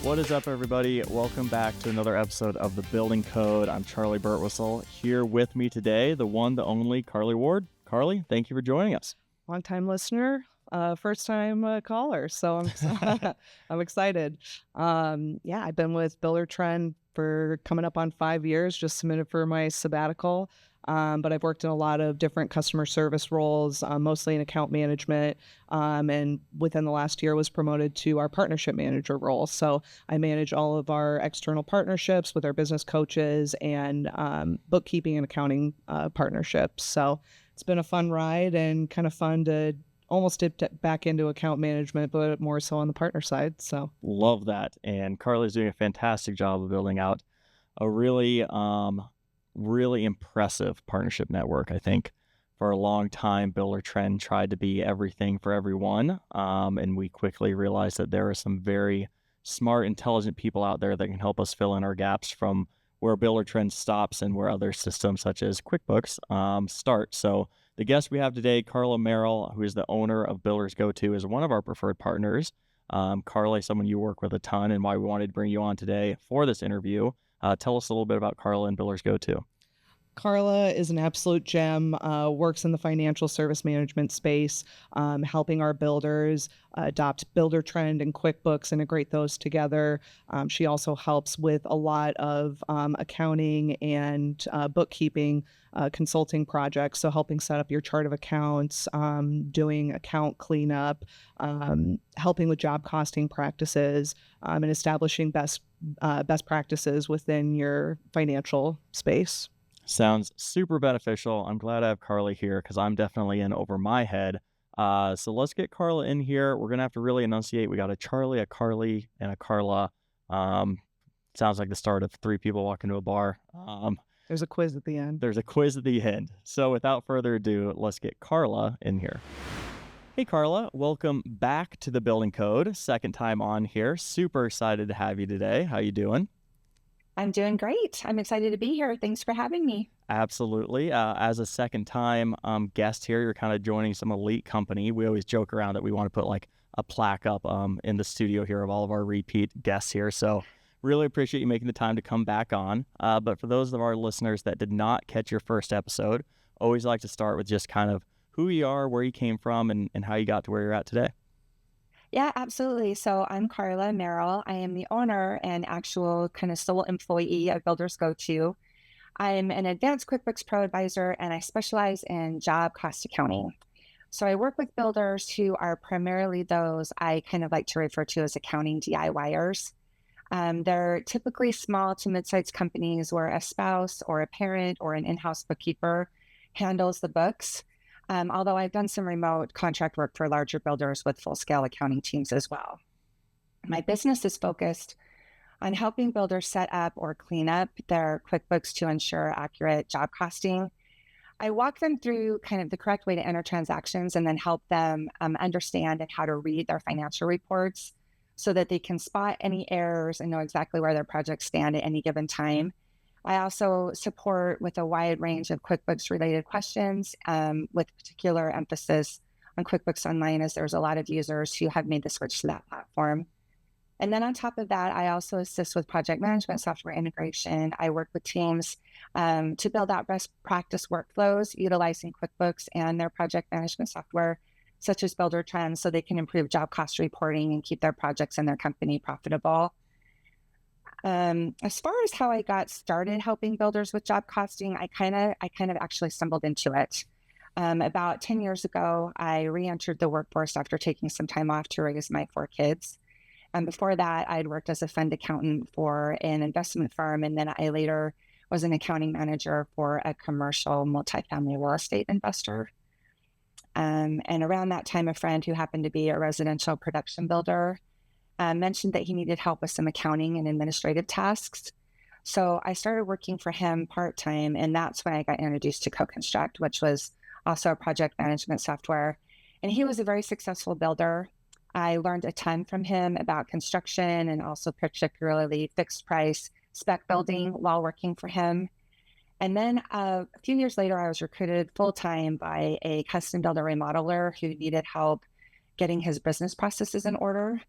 What is up, everybody? Welcome back to another episode of The Building Code. I'm Charlie Burtwhistle. Here with me today, the one, the only, Carly Ward. Carly, thank you for joining us. Long-time listener, first-time caller, so I'm excited. I've been with Buildertrend for coming up on 5 years, just submitted for my sabbatical, but I've worked in a lot of different customer service roles, mostly in account management, and within the last year was promoted to our partnership manager role. So I manage all of our external partnerships with our business coaches and bookkeeping and accounting partnerships. So it's been a fun ride and kind of fun to almost dip back into account management, but more so on the partner side. So love that. And Carly's doing a fantastic job of building out a really impressive partnership network. I think for a long time, Buildertrend tried to be everything for everyone. And we quickly realized that there are some very smart, intelligent people out there that can help us fill in our gaps from where Buildertrend stops and where other systems such as QuickBooks start. So the guest we have today, Carla Merrill, who is the owner of Builders GoTo, is one of our preferred partners. Carla, someone you work with a ton, and why we wanted to bring you on today for this interview. Tell us a little bit about Carla and Builders GoTo. Carla is an absolute gem, works in the financial service management space, helping our builders adopt Buildertrend and QuickBooks, integrate those together. She also helps with a lot of accounting and bookkeeping consulting projects, so helping set up your chart of accounts, doing account cleanup, helping with job costing practices, and establishing best practices within your financial space. Sounds super beneficial. I'm glad I have Carly here because I'm definitely in over my head. So let's get Carla in here. We're going to have to really enunciate. We got a Charlie, a Carly, and a Carla. Sounds like the start of three people walking to a bar. There's a quiz at the end. There's a quiz at the end. So without further ado, let's get Carla in here. Hey, Carla. Welcome back to the Building Code. Second time on here. Super excited to have you today. How you doing? I'm doing great. I'm excited to be here. Thanks for having me. Absolutely. As a second-time guest here, you're kind of joining some elite company. We always joke around that we want to put like a plaque up in the studio here of all of our repeat guests here. So really appreciate you making the time to come back on. But for those of our listeners that did not catch your first episode, always like to start with just kind of who you are, where you came from, and how you got to where you're at today. Yeah, absolutely. So I'm Carla Merrill. I am the owner and actual kind of sole employee of Builders GoTo. I'm an advanced QuickBooks Pro advisor, and I specialize in job cost accounting. So I work with builders who are primarily those I kind of like to refer to as accounting DIYers. They're typically small to mid-sized companies where a spouse or a parent or an in-house bookkeeper handles the books. Although I've done some remote contract work for larger builders with full-scale accounting teams as well. My business is focused on helping builders set up or clean up their QuickBooks to ensure accurate job costing. I walk them through kind of the correct way to enter transactions and then help them understand and how to read their financial reports so that they can spot any errors and know exactly where their projects stand at any given time. I also support with a wide range of QuickBooks related questions with particular emphasis on QuickBooks Online, as there's a lot of users who have made the switch to that platform. And then on top of that, I also assist with project management software integration. I work with teams to build out best practice workflows utilizing QuickBooks and their project management software, such as Buildertrend, so they can improve job cost reporting and keep their projects and their company profitable. As far as how I got started helping builders with job costing, I kind of actually stumbled into it. About 10 years ago, I re-entered the workforce after taking some time off to raise my 4 kids. And before that, I'd worked as a fund accountant for an investment firm, and then I later was an accounting manager for a commercial multifamily real estate investor. And around that time, a friend who happened to be a residential production builder mentioned that he needed help with some accounting and administrative tasks. So I started working for him part-time, and that's when I got introduced to CoConstruct, which was also a project management software. And he was a very successful builder. I learned a ton from him about construction and also particularly fixed price spec building while working for him. And then a few years later, I was recruited full-time by a custom builder remodeler who needed help getting his business processes in order.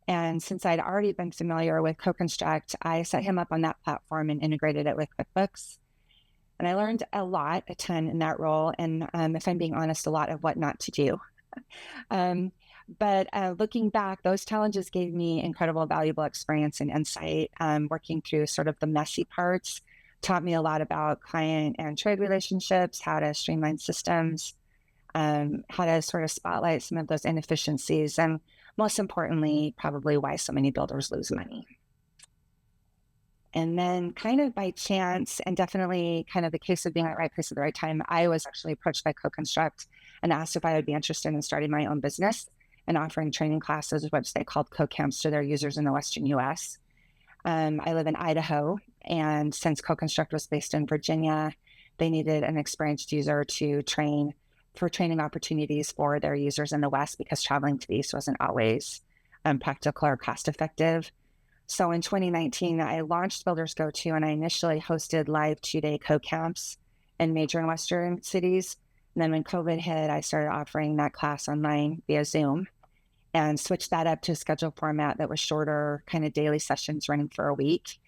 And since I'd already been familiar with CoConstruct, I set him up on that platform and integrated it with QuickBooks. And I learned a ton in that role. And if I'm being honest, a lot of what not to do. But looking back, those challenges gave me incredible, valuable experience and insight. Working through sort of the messy parts taught me a lot about client and trade relationships, how to streamline systems, how to sort of spotlight some of those inefficiencies, and most importantly, probably why so many builders lose money. And then kind of by chance, and definitely kind of the case of being at the right place at the right time, I was actually approached by CoConstruct and asked if I would be interested in starting my own business and offering training classes, which they called co-camps, to their users in the Western US. I live in Idaho, and since CoConstruct was based in Virginia, they needed an experienced user to train for training opportunities for their users in the West, because traveling to the East wasn't always practical or cost effective. So in 2019, I launched Builders GoTo, and I initially hosted live 2-day co-camps in major Western cities. And then when COVID hit, I started offering that class online via Zoom and switched that up to a scheduled format that was shorter, kind of daily sessions running for a week.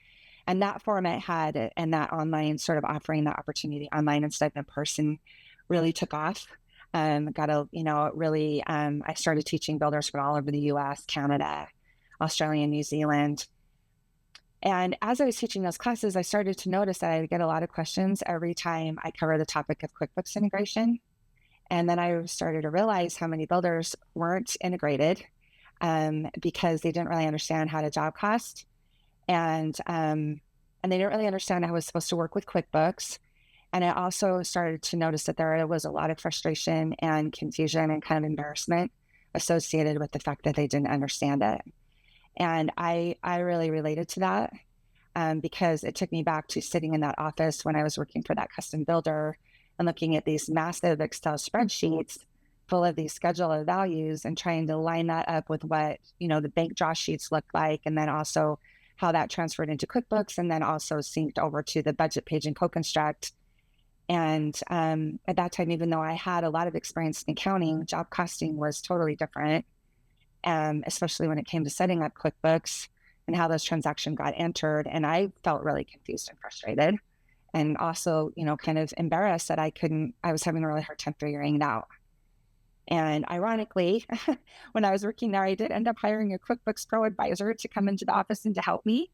And that format had, and that online sort of offering the opportunity online instead of in person, really took off. I started teaching builders from all over the US, Canada, Australia, and New Zealand. And as I was teaching those classes, I started to notice that I get a lot of questions every time I cover the topic of QuickBooks integration. And then I started to realize how many builders weren't integrated because they didn't really understand how to job cost. And they didn't really understand how it was supposed to work with QuickBooks. And I also started to notice that there was a lot of frustration and confusion and kind of embarrassment associated with the fact that they didn't understand it. And I really related to that because it took me back to sitting in that office when I was working for that custom builder and looking at these massive Excel spreadsheets full of these schedule of values and trying to line that up with what, the bank draw sheets looked like, and then also how that transferred into QuickBooks, and then also synced over to the budget page in CoConstruct. And at that time, even though I had a lot of experience in accounting, job costing was totally different, especially when it came to setting up QuickBooks and how those transactions got entered. And I felt really confused and frustrated, and also, kind of embarrassed that I was having a really hard time figuring it out. And ironically, when I was working there, I did end up hiring a QuickBooks Pro advisor to come into the office and to help me.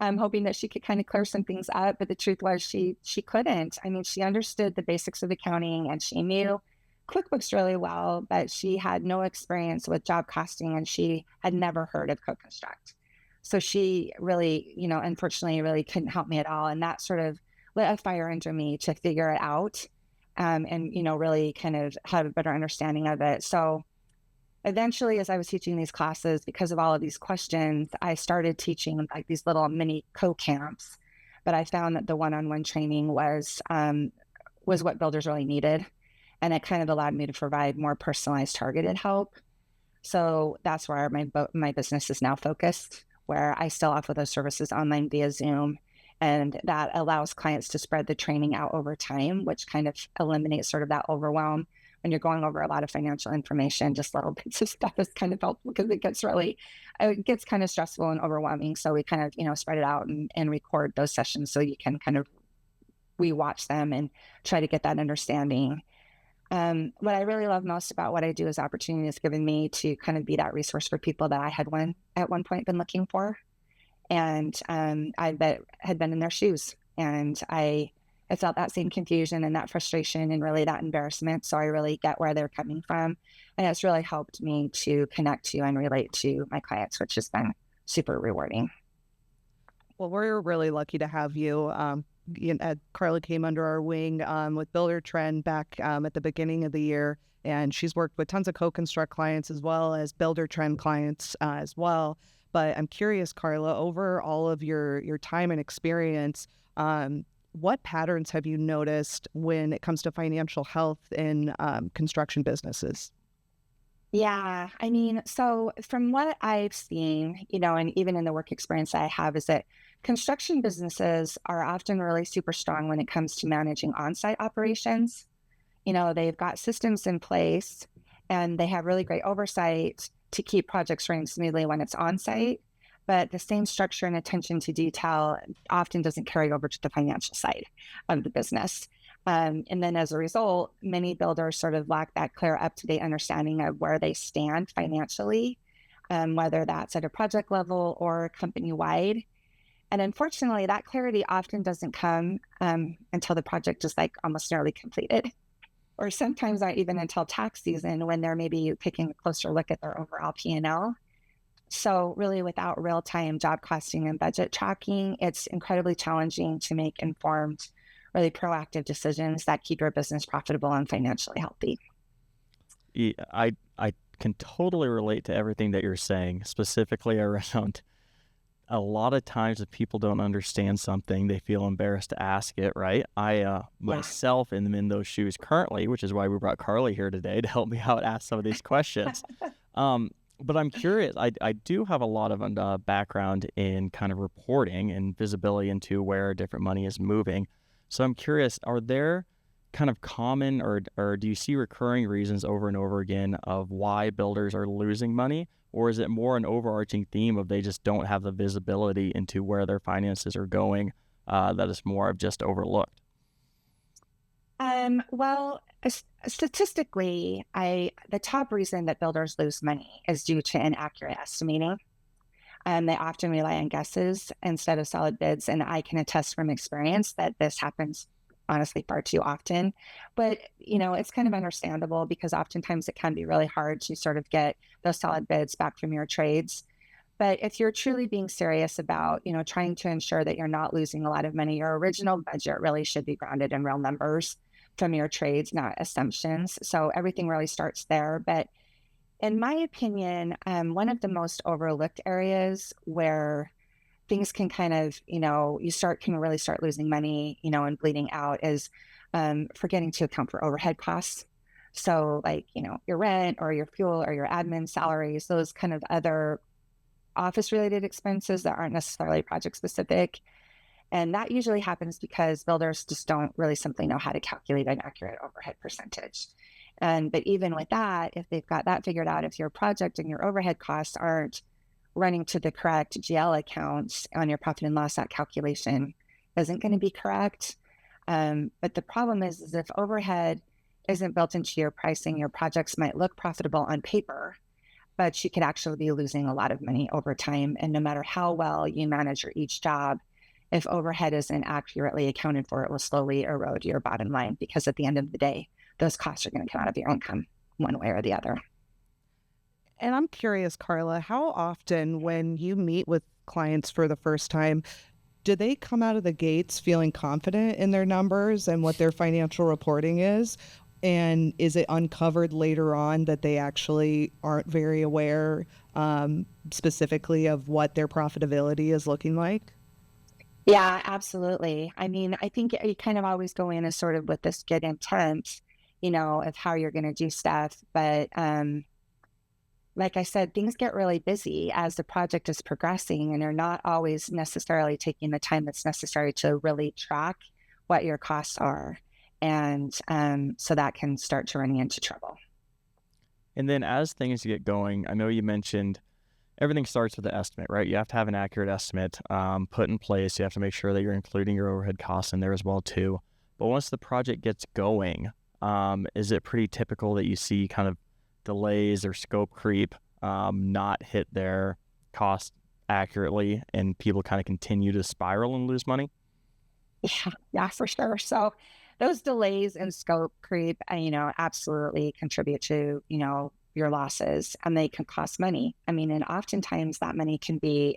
I'm hoping that she could kind of clear some things up, but the truth was she couldn't. I mean, she understood the basics of accounting and she knew QuickBooks really well, but she had no experience with job costing, and she had never heard of CoConstruct. So she really, unfortunately, really couldn't help me at all. And that sort of lit a fire under me to figure it out and really kind of have a better understanding of it. So eventually, as I was teaching these classes, because of all of these questions, I started teaching like these little mini co-camps. But I found that the one-on-one training was what builders really needed. And it kind of allowed me to provide more personalized, targeted help. So that's where my business is now focused, where I still offer those services online via Zoom. And that allows clients to spread the training out over time, which kind of eliminates sort of that overwhelm when you're going over a lot of financial information. Just little bits of stuff is kind of helpful because it gets kind of stressful and overwhelming. So we kind of, spread it out and record those sessions so you can kind of rewatch them and try to get that understanding. What I really love most about what I do is opportunity has given me to kind of be that resource for people that I had at one point been looking for. And I had been in their shoes, and I felt that same confusion and that frustration and really that embarrassment. So I really get where they're coming from. And it's really helped me to connect to and relate to my clients, which has been super rewarding. Well, we're really lucky to have you. Carla came under our wing with Buildertrend back at the beginning of the year, and she's worked with tons of CoConstruct clients as well as Buildertrend clients as well. But I'm curious, Carla, over all of your time and experience, what patterns have you noticed when it comes to financial health in construction businesses? Yeah, I mean, so from what I've seen, and even in the work experience I have, is that construction businesses are often really super strong when it comes to managing on-site operations. They've got systems in place and they have really great oversight to keep projects running smoothly when it's on site, but the same structure and attention to detail often doesn't carry over to the financial side of the business. And then as a result, many builders sort of lack that clear, up-to-date understanding of where they stand financially, whether that's at a project level or company-wide. And unfortunately, that clarity often doesn't come until the project is like almost nearly completed, or sometimes not even until tax season when they're maybe taking a closer look at their overall P&L. So really, without real-time job costing and budget tracking, it's incredibly challenging to make informed, really proactive decisions that keep your business profitable and financially healthy. Yeah, I can totally relate to everything that you're saying, specifically around a lot of times if people don't understand something, they feel embarrassed to ask it, right? I myself am in those shoes currently, which is why we brought Charley here today to help me out ask some of these questions. But I'm curious, I do have a lot of background in kind of reporting and visibility into where different money is moving. So I'm curious, are there kind of common or do you see recurring reasons over and over again of why builders are losing money? Or is it more an overarching theme of they just don't have the visibility into where their finances are going that is more of just overlooked? Well, statistically, the top reason that builders lose money is due to inaccurate estimating. They often rely on guesses instead of solid bids, and I can attest from experience that this happens honestly far too often. But it's kind of understandable because oftentimes it can be really hard to sort of get those solid bids back from your trades. But if you're truly being serious about, trying to ensure that you're not losing a lot of money, your original budget really should be grounded in real numbers from your trades, not assumptions. So everything really starts there. But in my opinion, one of the most overlooked areas where things can kind of, can really start losing money, and bleeding out is forgetting to account for overhead costs. So like, your rent or your fuel or your admin salaries, those kind of other office related expenses that aren't necessarily project specific. And that usually happens because builders just don't really simply know how to calculate an accurate overhead percentage. But even with that, if they've got that figured out, if your project and your overhead costs aren't running to the correct GL accounts on your profit and loss, that calculation isn't going to be correct. But the problem is if overhead isn't built into your pricing, your projects might look profitable on paper, but you could actually be losing a lot of money over time. And no matter how well you manage each job, if overhead isn't accurately accounted for, it will slowly erode your bottom line because at the end of the day, those costs are going to come out of your income one way or the other. And I'm curious, Carla, how often when you meet with clients for the first time, do they come out of the gates feeling confident in their numbers and what their financial reporting is? And is it uncovered later on that they actually aren't very aware specifically of what their profitability is looking like? Yeah, absolutely. I mean, I think you kind of always go in as sort of with this good intent, of how you're going to do stuff. But like I said, things get really busy as the project is progressing, and you're not always necessarily taking the time that's necessary to really track what your costs are. And so that can start to run you into trouble. And then as things get going, I know you mentioned everything starts with the estimate, right? You have to have an accurate estimate put in place. You have to make sure that you're including your overhead costs in there as well too. But once the project gets going, is it pretty typical that you see kind of delays or scope creep not hit their cost accurately and people kind of continue to spiral and lose money? Yeah, for sure. So those delays and scope creep, absolutely contribute to, your losses, and they can cost money. I mean, and oftentimes that money can be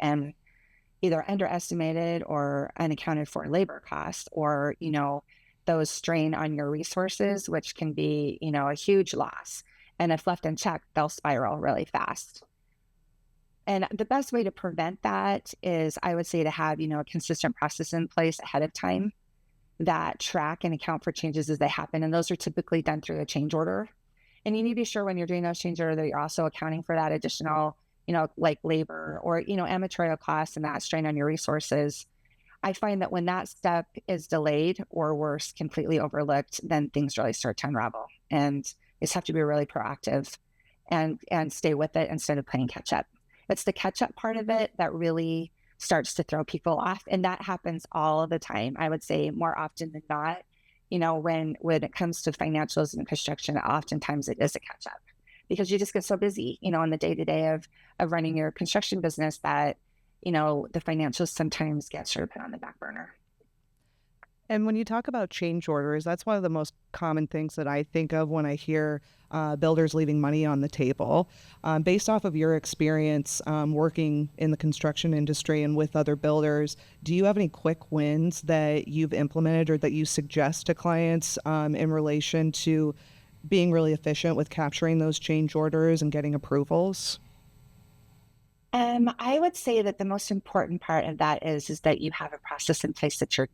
either underestimated or unaccounted for labor costs, or, those strain on your resources, which can be, a huge loss. And if left unchecked, they'll spiral really fast. And the best way to prevent that is, I would say, to have, a consistent process in place ahead of time that track and account for changes as they happen. And those are typically done through a change order. And you need to be sure when you're doing those change orders that you're also accounting for that additional, like labor or, amatorial costs and that strain on your resources. I find that when that step is delayed or worse, completely overlooked, then things really start to unravel. And you just have to be really proactive and stay with it instead of playing catch up. It's the catch up part of it that really starts to throw people off. And that happens all the time. I would say more often than not, when it comes to financials and construction, oftentimes it is a catch up because you just get so busy, on the day to day of running your construction business that, the financials sometimes get sort of put on the back burner. And when you talk about change orders, that's one of the most common things that I think of when I hear builders leaving money on the table. Based off of your experience working in the construction industry and with other builders, do you have any quick wins that you've implemented or that you suggest to clients in relation to being really efficient with capturing those change orders and getting approvals? I would say that the most important part of that is that you have a process in place that you're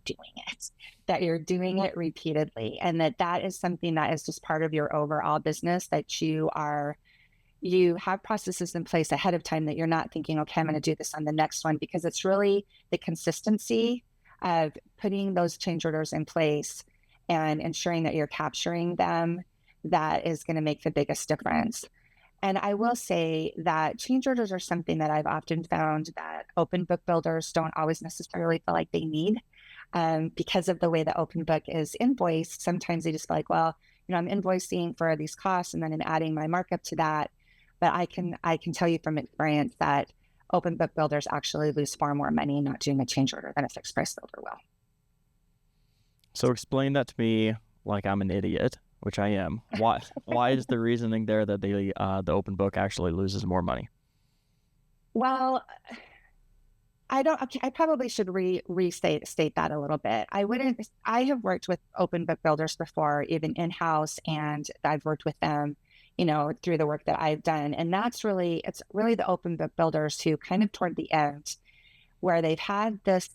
doing it repeatedly, and that is something that is just part of your overall business, that you have processes in place ahead of time that you're not thinking, okay, I'm going to do this on the next one, because it's really the consistency of putting those change orders in place and ensuring that you're capturing them that is going to make the biggest difference. And I will say that change orders are something that I've often found that open book builders don't always necessarily feel like they need because of the way the open book is invoiced. Sometimes they just feel like, well, I'm invoicing for these costs and then I'm adding my markup to that. But I can tell you from experience that open book builders actually lose far more money not doing a change order than a fixed price builder will. So explain that to me like I'm an idiot, which I am. Why is the reasoning there that the open book actually loses more money? Well, I probably should restate that a little bit. I have worked with open book builders before, even in-house, and I've worked with them, through the work that I've done. And it's really the open book builders who kind of toward the end, where they've had this,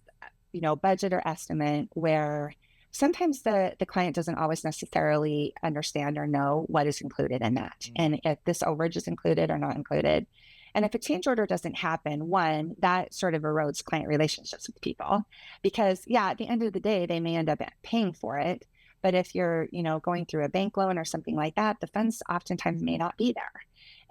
budget or estimate where sometimes the client doesn't always necessarily understand or know what is included in that. Mm-hmm. And if this overage is included or not included. And if a change order doesn't happen, one, that sort of erodes client relationships with people because, at the end of the day, they may end up paying for it. But if you're, going through a bank loan or something like that, the funds oftentimes may not be there.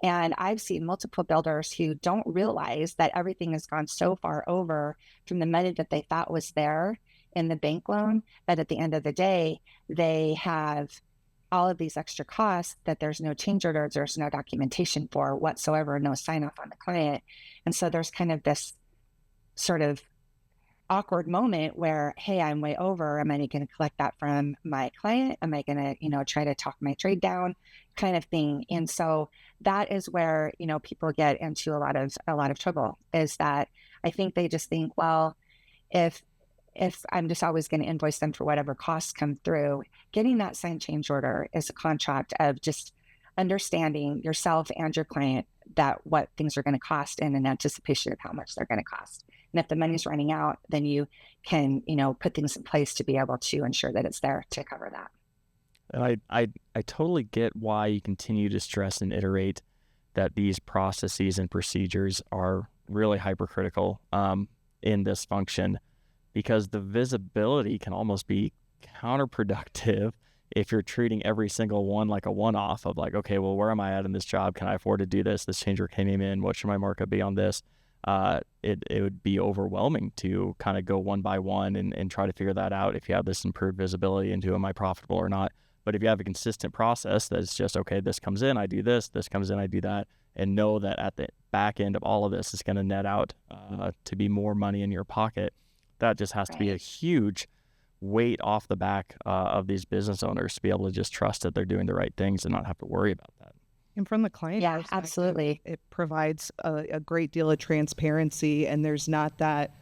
And I've seen multiple builders who don't realize that everything has gone so far over from the money that they thought was there in the bank loan, that at the end of the day, they have all of these extra costs that there's no change orders, there's no documentation for whatsoever, no sign off on the client. And so there's kind of this sort of awkward moment where, hey, I'm way over. Am I going to collect that from my client? Am I going to, try to talk my trade down kind of thing? And so that is where, people get into a lot of trouble, is that I think they just think, well, if I'm just always going to invoice them for whatever costs come through, getting that signed change order is a contract of just understanding yourself and your client that what things are going to cost in an anticipation of how much they're going to cost. And if the money's running out, then you can, put things in place to be able to ensure that it's there to cover that. And I totally get why you continue to stress and iterate that these processes and procedures are really hypercritical in this function, because the visibility can almost be counterproductive if you're treating every single one like a one-off of like, okay, well, where am I at in this job? Can I afford to do this? This change order came in. What should my markup be on this? It would be overwhelming to kind of go one by one and try to figure that out if you have this improved visibility into am I profitable or not. But if you have a consistent process that's just, okay, this comes in, I do this comes in, I do that, and know that at the back end of all of this is going to net out to be more money in your pocket, that just has to be a huge weight off the back of these business owners to be able to just trust that they're doing the right things and not have to worry about that. And from the client perspective, absolutely, it provides a great deal of transparency, and there's not that,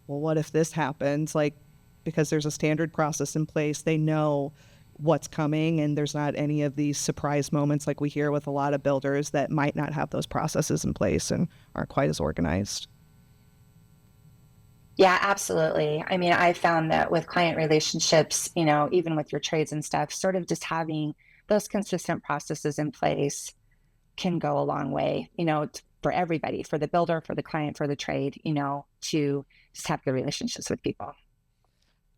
well, what if this happens? Like, because there's a standard process in place, they know what's coming, and there's not any of these surprise moments like we hear with a lot of builders that might not have those processes in place and aren't quite as organized. Yeah, absolutely. I mean, I found that with client relationships, even with your trades and stuff, sort of just having those consistent processes in place can go a long way, for everybody, for the builder, for the client, for the trade, to just have good relationships with people.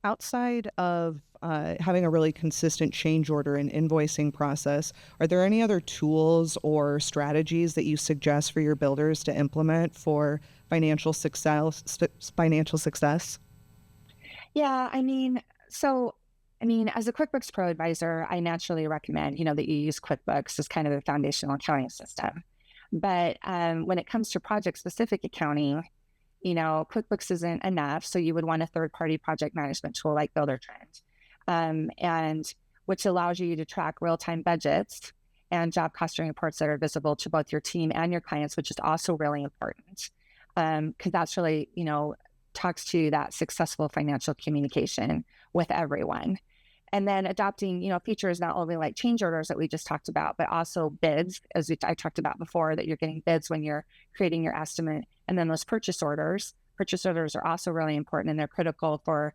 Outside of having a really consistent change order and invoicing process, are there any other tools or strategies that you suggest for your builders to implement for financial success? Financial success? Yeah, as a QuickBooks Pro advisor, I naturally recommend, that you use QuickBooks as kind of the foundational accounting system. But when it comes to project-specific accounting, QuickBooks isn't enough. So you would want a third-party project management tool like Buildertrend, and which allows you to track real-time budgets and job costing reports that are visible to both your team and your clients, which is also really important because that's really, talks to that successful financial communication with everyone. And then adopting, features not only like change orders that we just talked about, but also bids, I talked about before, that you're getting bids when you're creating your estimate. And then those purchase orders. Purchase orders are also really important, and they're critical for,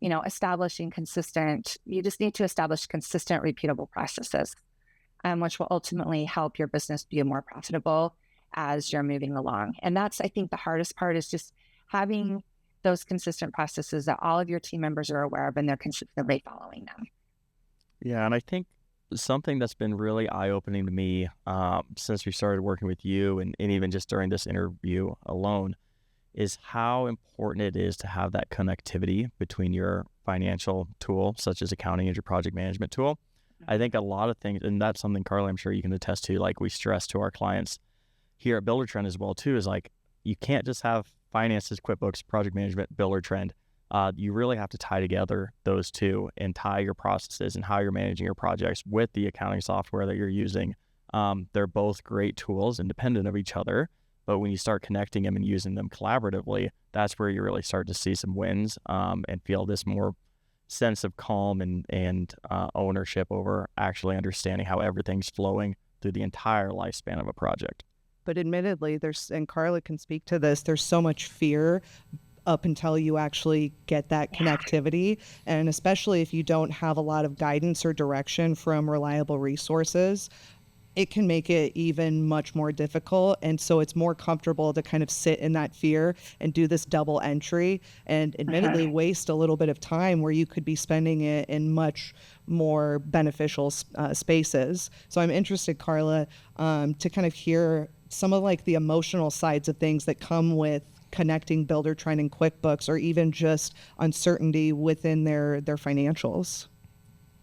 establishing you just need to establish consistent, repeatable processes, which will ultimately help your business be more profitable as you're moving along. And that's, I think, the hardest part is just having those consistent processes that all of your team members are aware of and they're consistently following them. Yeah, and I think something that's been really eye-opening to me since we started working with you and even just during this interview alone is how important it is to have that connectivity between your financial tool, such as accounting, and your project management tool. I think a lot of things, and that's something, Carla, I'm sure you can attest to, like we stress to our clients here at Buildertrend as well too, is like you can't just have finances, QuickBooks, project management, Buildertrend. You really have to tie together those two and tie your processes and how you're managing your projects with the accounting software that you're using. They're both great tools, independent of each other, but when you start connecting them and using them collaboratively, that's where you really start to see some wins and feel this more sense of calm and ownership over actually understanding how everything's flowing through the entire lifespan of a project. But admittedly, and Carla can speak to this, there's so much fear up until you actually get that connectivity. And especially if you don't have a lot of guidance or direction from reliable resources, it can make it even much more difficult. And so it's more comfortable to kind of sit in that fear and do this double entry and admittedly waste a little bit of time where you could be spending it in much more beneficial spaces. So I'm interested, Carla, to kind of hear some of like the emotional sides of things that come with connecting Buildertrend and QuickBooks, or even just uncertainty within their financials.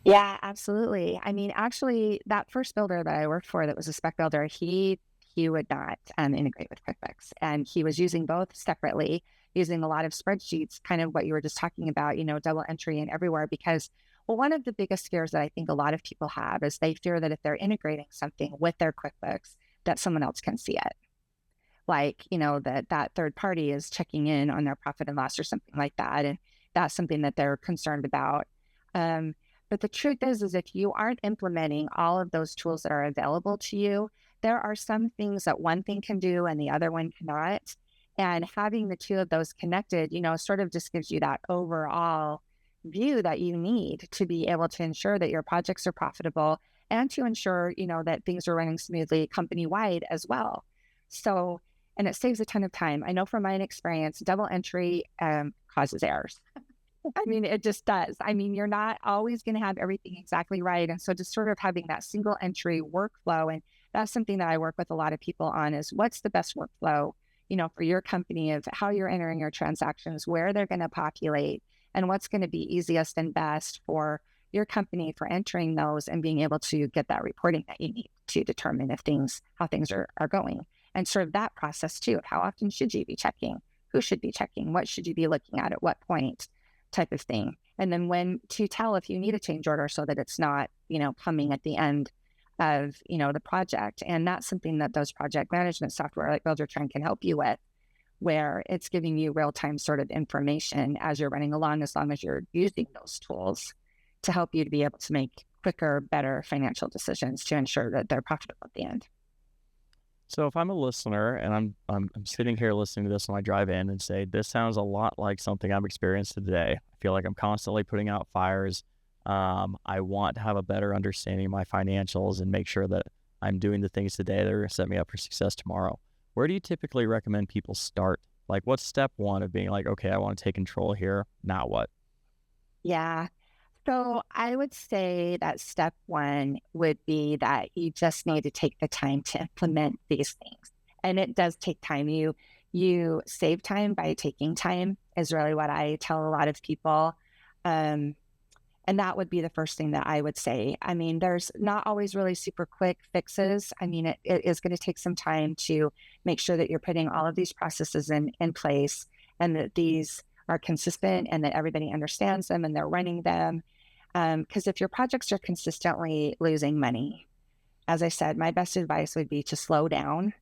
Yeah, absolutely. Actually, that first builder that I worked for that was a spec builder, he would not integrate with QuickBooks. And he was using both separately, using a lot of spreadsheets, kind of what you were just talking about, double entry and everywhere. Because, well, one of the biggest fears that I think a lot of people have is they fear that if they're integrating something with their QuickBooks, that someone else can see it. Like, that third party is checking in on their profit and loss or something like that. And that's something that they're concerned about. But the truth is if you aren't implementing all of those tools that are available to you, there are some things that one thing can do and the other one cannot. And having the two of those connected, sort of just gives you that overall view that you need to be able to ensure that your projects are profitable and to ensure, that things are running smoothly company-wide as well. So, and it saves a ton of time. I know from my experience, double entry causes errors. It just does. You're not always going to have everything exactly right. And so just sort of having that single entry workflow, and that's something that I work with a lot of people on, is what's the best workflow, for your company, of how you're entering your transactions, where they're going to populate, and what's going to be easiest and best for your company for entering those and being able to get that reporting that you need to determine how things are going. And sort of that process too, of how often should you be checking, who should be checking, what should you be looking at what point, type of thing. And then when to tell if you need a change order so that it's not, coming at the end of, the project. And that's something that those project management software like Buildertrend can help you with, where it's giving you real-time sort of information as you're running along, as long as you're using those tools to help you to be able to make quicker, better financial decisions to ensure that they're profitable at the end. So if I'm a listener and I'm sitting here listening to this on my drive in and say, this sounds a lot like something I'm experiencing today. I feel like I'm constantly putting out fires. I want to have a better understanding of my financials and make sure that I'm doing the things today that are going to set me up for success tomorrow. Where do you typically recommend people start? Like, what's step one of being like, okay, I want to take control here. Now what? Yeah. So I would say that step one would be that you just need to take the time to implement these things. And it does take time. You save time by taking time is really what I tell a lot of people. Um, and that would be the first thing that I would say. I mean, there's not always really super quick fixes. I mean, it is going to take some time to make sure that you're putting all of these processes in place and that these are consistent and that everybody understands them and they're running them. Because if your projects are consistently losing money, as I said, my best advice would be to slow down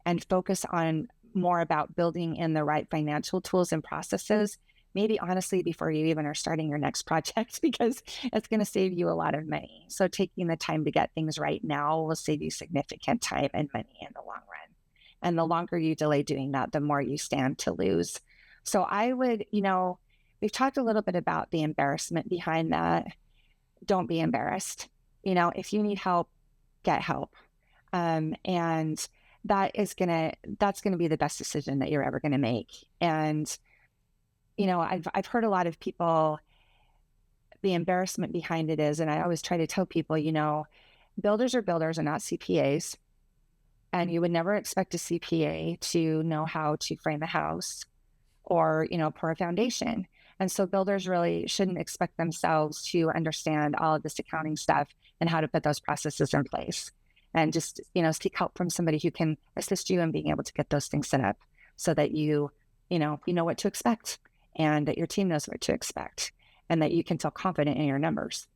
and focus on more about building in the right financial tools and processes, maybe honestly before you even are starting your next project, because it's going to save you a lot of money. So taking the time to get things right now will save you significant time and money in the long run. And the longer you delay doing that, the more you stand to lose. So I would, we've talked a little bit about the embarrassment behind that. Don't be embarrassed. If you need help, get help. And that's going to be the best decision that you're ever going to make. And, I've heard a lot of people, the embarrassment behind it is, and I always try to tell people, builders are builders and not CPAs. And you would never expect a CPA to know how to frame a house or, pour a foundation. And so builders really shouldn't expect themselves to understand all of this accounting stuff and how to put those processes in place. And just, seek help from somebody who can assist you in being able to get those things set up so that you know what to expect and that your team knows what to expect and that you can feel confident in your numbers.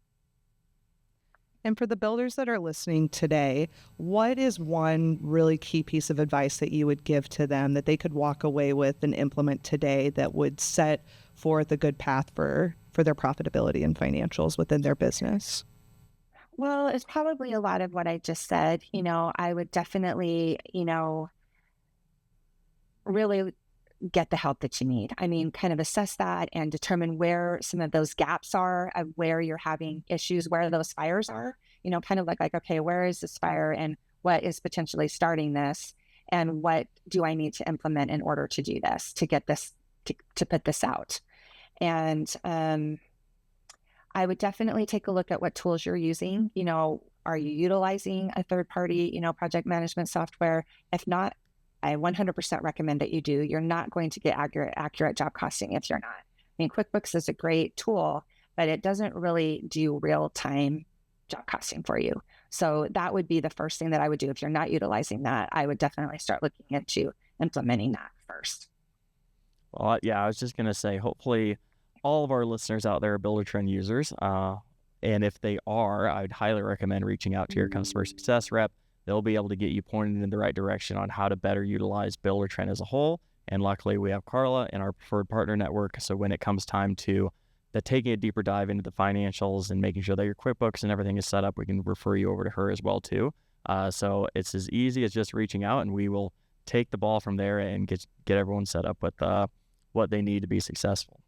And for the builders that are listening today, what is one really key piece of advice that you would give to them that they could walk away with and implement today that would set forth a good path for their profitability and financials within their business? Well, it's probably a lot of what I just said. I would definitely, really get the help that you need. I mean, kind of assess that and determine where some of those gaps are, of where you're having issues, where those fires are, kind of like, okay, where is this fire and what is potentially starting this? And what do I need to implement in order to do this, to get this, to put this out? And I would definitely take a look at what tools you're using. Are you utilizing a third party, project management software? If not, I 100% recommend that you do. You're not going to get accurate job costing if you're not. I mean, QuickBooks is a great tool, but it doesn't really do real-time job costing for you. So that would be the first thing that I would do. If you're not utilizing that, I would definitely start looking into implementing that first. Well, yeah, I was just going to say, hopefully all of our listeners out there are Buildertrend users. And if they are, I would highly recommend reaching out to your customer success rep. They'll be able to get you pointed in the right direction on how to better utilize Buildertrend as a whole. And luckily, we have Carla in our preferred partner network. So when it comes time to taking a deeper dive into the financials and making sure that your QuickBooks and everything is set up, we can refer you over to her as well too. So it's as easy as just reaching out, and we will take the ball from there and get everyone set up with what they need to be successful.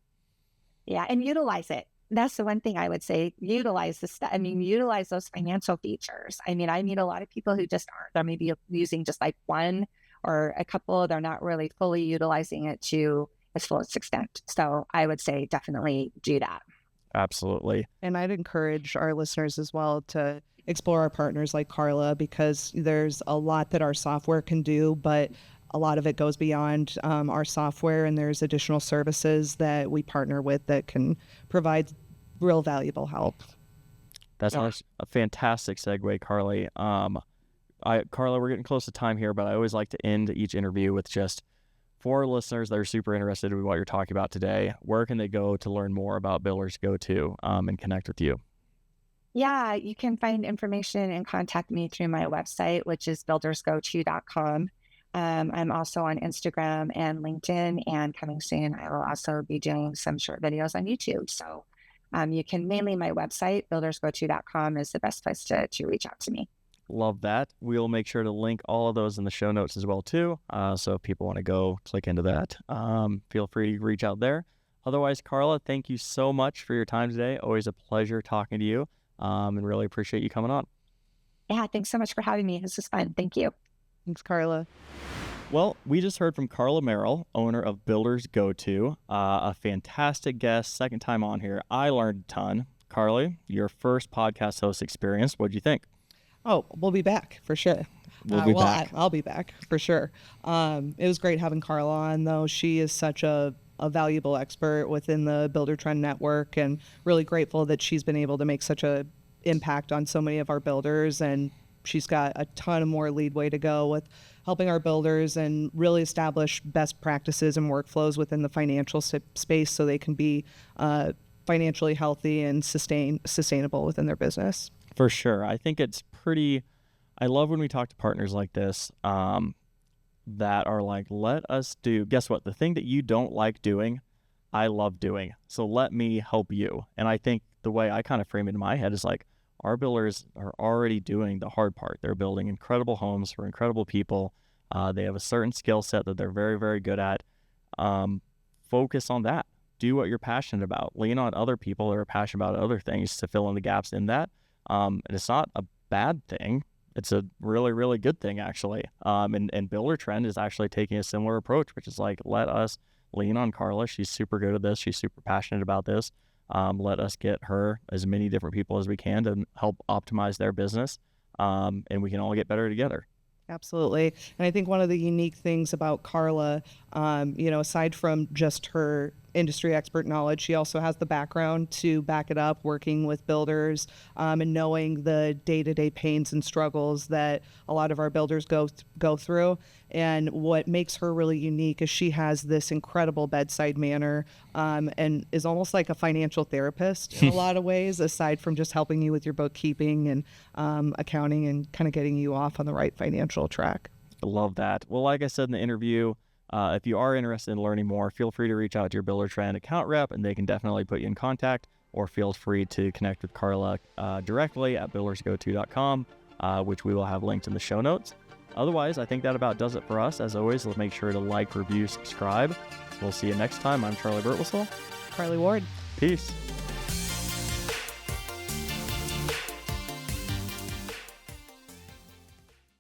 Yeah, and utilize it. That's the one thing I would say. Utilize the stuff. I mean, utilize those financial features. I mean, I meet a lot of people who just aren't. They're maybe using just like one or a couple. They're not really fully utilizing it to its fullest extent. So I would say definitely do that. Absolutely. And I'd encourage our listeners as well to explore our partners like Carla, because there's a lot that our software can do, but a lot of it goes beyond our software, and there's additional services that we partner with that can provide real valuable help. That's a fantastic segue, Charley. Carla, we're getting close to time here, but I always like to end each interview with just, for our listeners that are super interested in what you're talking about today, where can they go to learn more about Builders GoTo and connect with you? Yeah, you can find information and contact me through my website, which is buildersgoto.com. I'm also on Instagram and LinkedIn, and coming soon, I will also be doing some short videos on YouTube. So you can mainly my website, buildersgoto.com is the best place to reach out to me. Love that. We'll make sure to link all of those in the show notes as well too. So if people want to go click into that, feel free to reach out there. Otherwise, Carla, thank you so much for your time today. Always a pleasure talking to you, and really appreciate you coming on. Yeah, thanks so much for having me. This was fun. Thank you. Thanks, Carla. Well, we just heard from Carla Merrill, owner of Builders GoTo, a fantastic guest, second time on here. I learned a ton. Carly, your first podcast host experience, what'd you think? Oh, we'll be back for sure. We'll be back. I'll be back for sure. It was great having Carla on, though. She is such a valuable expert within the Builder Trend network, and really grateful that she's been able to make such a impact on so many of our builders. And she's got a ton of more leadway to go with helping our builders and really establish best practices and workflows within the financial space so they can be financially healthy and sustainable within their business. For sure. I think it's pretty, I love when we talk to partners like this that are like, let us do, guess what? The thing that you don't like doing, I love doing. So let me help you. And I think the way I kind of frame it in my head is like, our builders are already doing the hard part. They're building incredible homes for incredible people. They have a certain skill set that they're very, very good at. Focus on that. Do what you're passionate about. Lean on other people that are passionate about other things to fill in the gaps in that. And it's not a bad thing. It's a really, really good thing, actually. And Builder Trend is actually taking a similar approach, which is like, let us lean on Carla. She's super good at this. She's super passionate about this. Let us get her as many different people as we can to help optimize their business, and we can all get better together. Absolutely. And I think one of the unique things about Carla, aside from just her industry expert knowledge, she also has the background to back it up, working with builders and knowing the day-to-day pains and struggles that a lot of our builders go through. And what makes her really unique is she has this incredible bedside manner and is almost like a financial therapist in a lot of ways, aside from just helping you with your bookkeeping and accounting and kind of getting you off on the right financial track. I love that. Well, like I said in the interview, if you are interested in learning more, feel free to reach out to your Builder Trend account rep, and they can definitely put you in contact, or feel free to connect with Carla directly at buildersgoto.com, which we will have linked in the show notes. Otherwise, I think that about does it for us. As always, let's make sure to like, review, subscribe. We'll see you next time. I'm Charlie Birtwistle. Carly Ward. Peace.